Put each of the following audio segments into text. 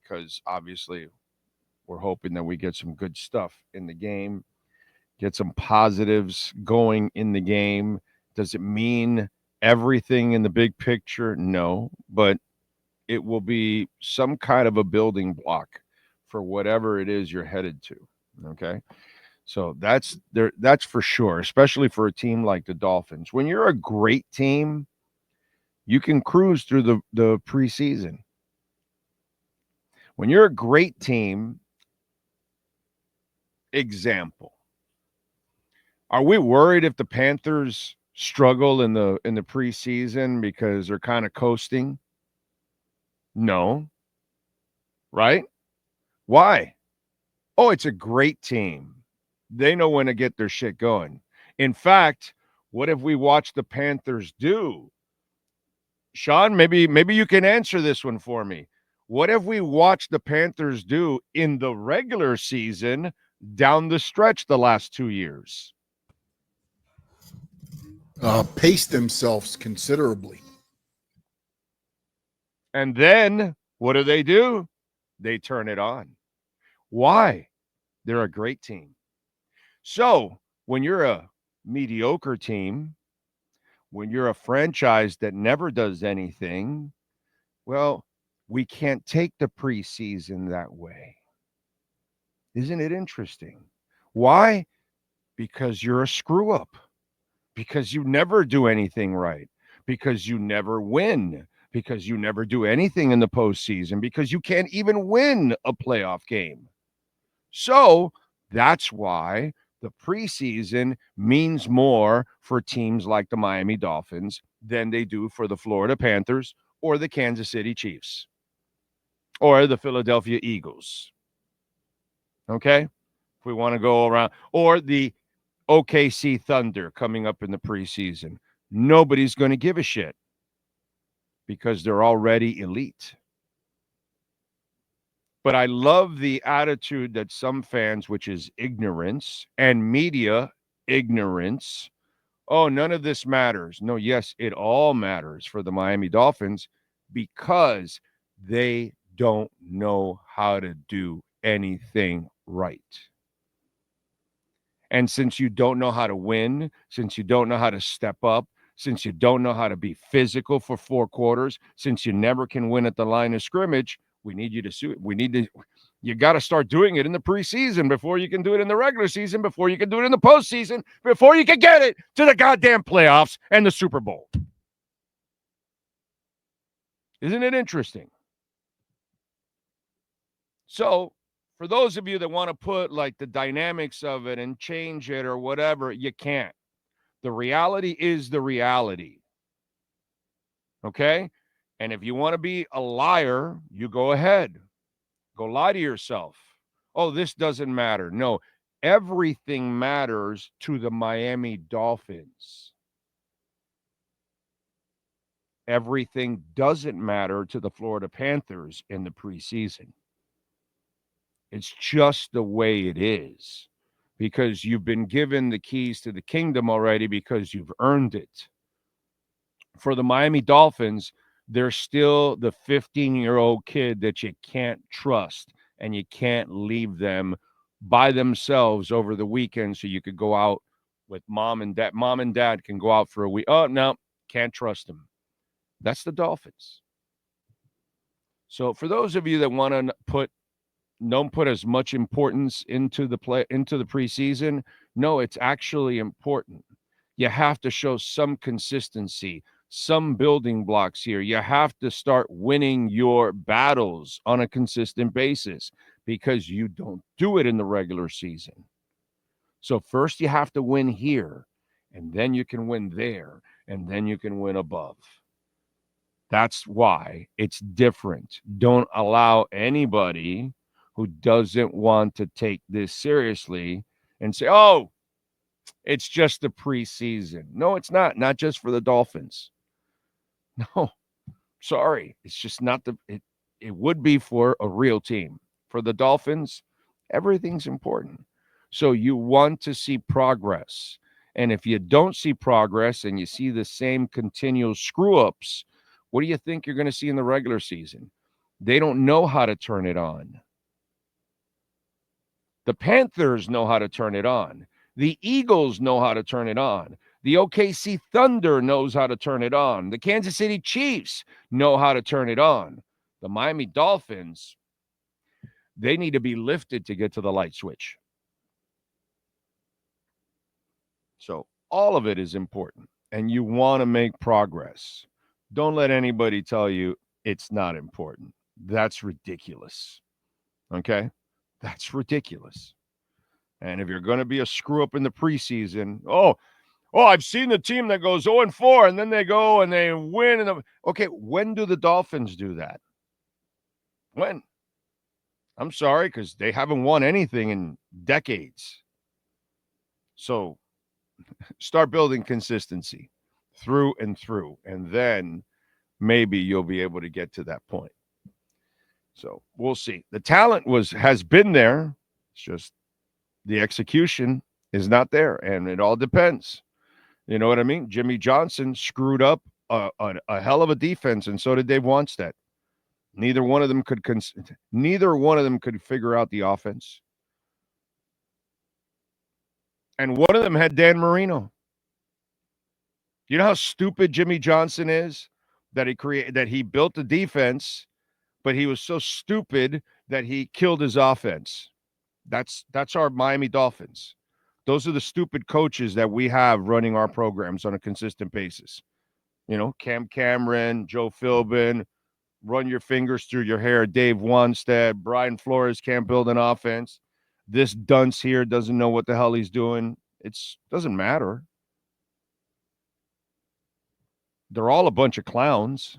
because obviously we're hoping that we get some good stuff in the game, get some positives going in the game. Does it mean everything in the big picture? No, but it will be some kind of a building block for whatever it is you're headed to. Okay. So that's there. That's for sure, especially for a team like the Dolphins. When you're a great team, you can cruise through the preseason. When you're a great team, example, are we worried if the Panthers struggle in the preseason because they're kind of coasting? No, right? Why? Oh, it's a great team. They know when to get their shit going. In fact, what if we watch the Panthers do? Sean, maybe you can answer this one for me. What if we watch the Panthers do in the regular season down the stretch the last 2 years? Pace themselves considerably. And then what do? They turn it on. Why? They're a great team. So when you're a mediocre team, when you're a franchise that never does anything, well, we can't take the preseason that way. Isn't it interesting? Why? Because you're a screw up, because you never do anything right, because you never win, because you never do anything in the postseason, because you can't even win a playoff game. So that's why the preseason means more for teams like the Miami Dolphins than they do for the Florida Panthers or the Kansas City Chiefs or the Philadelphia Eagles. Okay? If we want to go around, or the OKC Thunder coming up in the preseason. Nobody's going to give a shit because they're already elite. But I love the attitude that some fans, which is ignorance, and media ignorance. Oh, none of this matters. No, yes, it all matters for the Miami Dolphins because they don't know how to do anything right. And since you don't know how to win, since you don't know how to step up, since you don't know how to be physical for 4 quarters, since you never can win at the line of scrimmage, we need you to sue it. You got to start doing it in the preseason before you can do it in the regular season, before you can do it in the postseason, before you can get it to the goddamn playoffs and the Super Bowl. Isn't it interesting? So, for those of you that want to put like the dynamics of it and change it or whatever, you can't. The reality is the reality. Okay? And if you want to be a liar, you go ahead. Go lie to yourself. Oh, this doesn't matter. No, everything matters to the Miami Dolphins. Everything doesn't matter to the Florida Panthers in the preseason. It's just the way it is because you've been given the keys to the kingdom already because you've earned it. For the Miami Dolphins, they're still the 15-year-old kid that you can't trust and you can't leave them by themselves over the weekend so you could go out with mom and dad. Mom and dad can go out for a week. Oh, no, can't trust them. That's the Dolphins. So for those of you that want to don't put as much importance into the preseason, no, it's actually important. You have to show some consistency, some building blocks here. You have to start winning your battles on a consistent basis because you don't do it in the regular season. So first you have to win here, and then you can win there, and then you can win above. That's why it's different. Don't allow anybody who doesn't want to take this seriously and say, oh, it's just the preseason. No, it's not. Not just for the Dolphins. No, sorry. It's just not it would be for a real team. For the Dolphins, everything's important. So you want to see progress. And if you don't see progress and you see the same continual screw ups, what do you think you're going to see in the regular season? They don't know how to turn it on. The Panthers know how to turn it on. The Eagles know how to turn it on. The OKC Thunder knows how to turn it on. The Kansas City Chiefs know how to turn it on. The Miami Dolphins, they need to be lifted to get to the light switch. So all of it is important, and you want to make progress. Don't let anybody tell you it's not important. That's ridiculous. Okay? That's ridiculous. And if you're going to be a screw up in the preseason, I've seen the team that goes 0-4 and then they go and they win. Okay, when do the Dolphins do that? When? I'm sorry, because they haven't won anything in decades. So start building consistency through and through, and then maybe you'll be able to get to that point. So we'll see. The talent has been there. It's just the execution is not there, and it all depends. You know what I mean? Jimmy Johnson screwed up a hell of a defense, and so did Dave Wannstedt. Neither one of them could figure out the offense, and one of them had Dan Marino. You know how stupid Jimmy Johnson is that he built the defense, but he was so stupid that he killed his offense. That's our Miami Dolphins. Those are the stupid coaches that we have running our programs on a consistent basis. You know, Cam Cameron, Joe Philbin, run your fingers through your hair, Dave Wannstedt, Brian Flores can't build an offense. This dunce here doesn't know what the hell he's doing. It doesn't matter. They're all a bunch of clowns.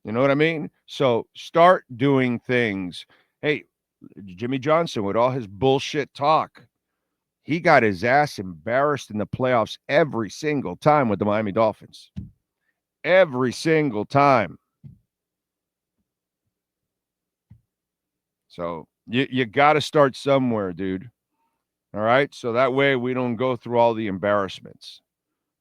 You know what I mean? So start doing things. Hey, Jimmy Johnson, with all his bullshit talk, he got his ass embarrassed in the playoffs every single time with the Miami Dolphins. Every single time. So you got to start somewhere, dude. All right? So that way we don't go through all the embarrassments.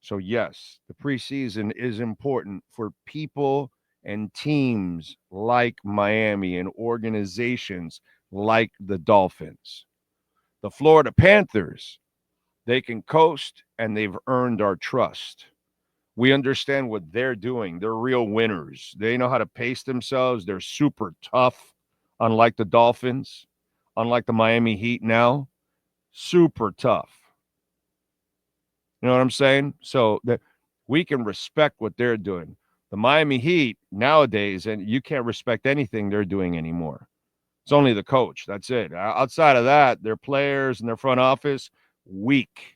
So, yes, the preseason is important for people and teams like Miami and organizations like the Dolphins. The Florida Panthers, they can coast and they've earned our trust. We understand what they're doing. They're real winners. They know how to pace themselves. They're super tough, unlike the Dolphins, unlike the Miami Heat now. Super tough. You know what I'm saying? So that we can respect what they're doing. The Miami Heat nowadays, and you can't respect anything they're doing anymore. It's only the coach. That's it. Outside of that, their players and their front office, weak.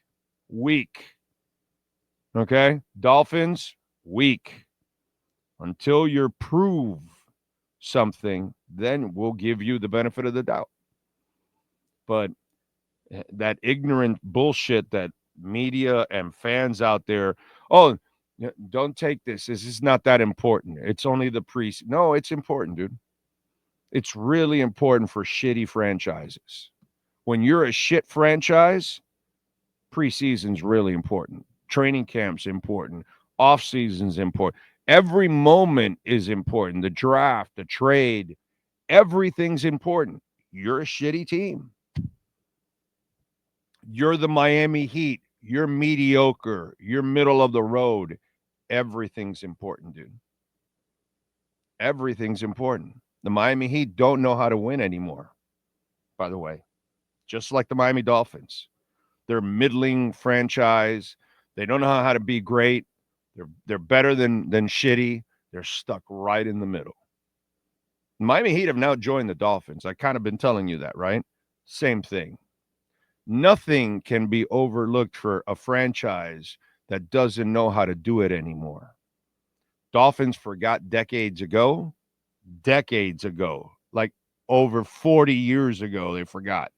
Okay? Dolphins, weak. Until you prove something, then we'll give you the benefit of the doubt. But that ignorant bullshit that media and fans out there, don't take this. This is not that important. It's only the preseason. No, it's important, dude. It's really important for shitty franchises. When you're a shit franchise, preseason's really important. Training camp's important. Off season's important. Every moment is important. The draft, the trade, everything's important. You're a shitty team. You're the Miami Heat. You're mediocre. You're middle of the road. Everything's important, dude. Everything's important. The Miami Heat don't know how to win anymore, by the way, just like the Miami Dolphins. They're a middling franchise. They don't know how to be great. They're better than shitty. They're stuck right in the middle. Miami Heat have now joined the Dolphins. I kind of been telling you that, right? Same thing. Nothing can be overlooked for a franchise that doesn't know how to do it anymore. Dolphins forgot decades ago, like over 40 years ago, they forgot.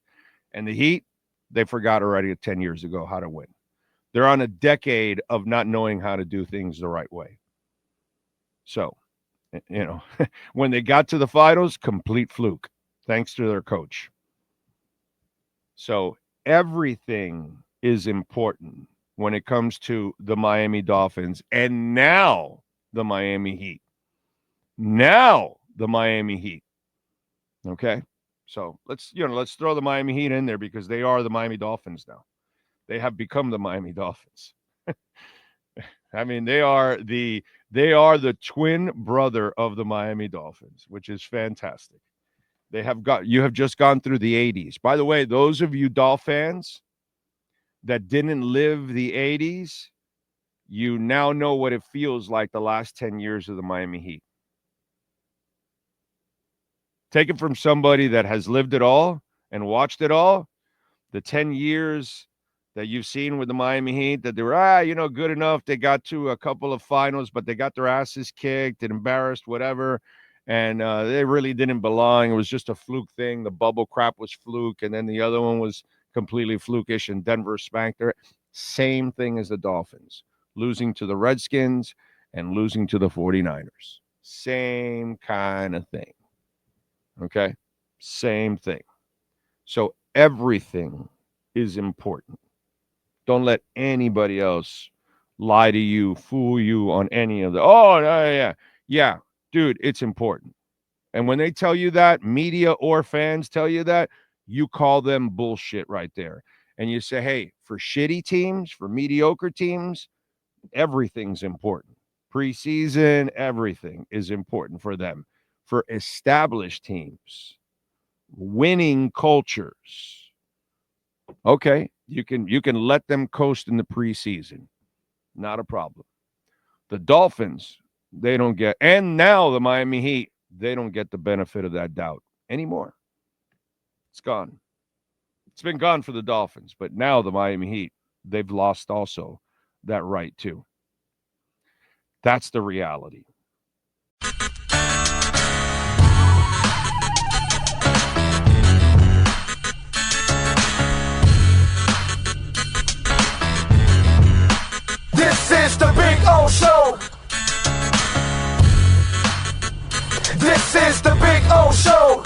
And the Heat, they forgot already 10 years ago how to win. They're on a decade of not knowing how to do things the right way. So, when they got to the finals, complete fluke, thanks to their coach. So everything is important when it comes to the Miami Dolphins and now the Miami Heat. Now the Miami Heat. Okay? So let's throw the Miami Heat in there because they are the Miami Dolphins now. They have become the Miami Dolphins. I mean, they are the twin brother of the Miami Dolphins, which is fantastic. You have just gone through the 80s. By the way, those of you Dolph fans that didn't live the 80s, you now know what it feels like the last 10 years of the Miami Heat. Take it from somebody that has lived it all and watched it all. The 10 years that you've seen with the Miami Heat, that they were, good enough. They got to a couple of finals, but they got their asses kicked and embarrassed, whatever. And they really didn't belong. It was just a fluke thing. The bubble crap was fluke. And then the other one was completely flukish, and Denver spanked her. Same thing as the Dolphins, losing to the Redskins and losing to the 49ers. Same kind of thing. Okay? Same thing. So everything is important. Don't let anybody else lie to you, fool you on any of the, yeah, dude, it's important. And when they tell you that, media or fans tell you that, you call them bullshit right there. And you say, hey, for shitty teams, for mediocre teams, everything's important. Preseason, everything is important for them. For established teams, winning cultures, okay, you can let them coast in the preseason. Not a problem. The Dolphins, they don't get, and now the Miami Heat, they don't get the benefit of that doubt anymore. It's gone. It's been gone for the Dolphins, but now the Miami Heat, they've lost also that right too. That's the reality. This is the Big O Show. This is the Big O Show.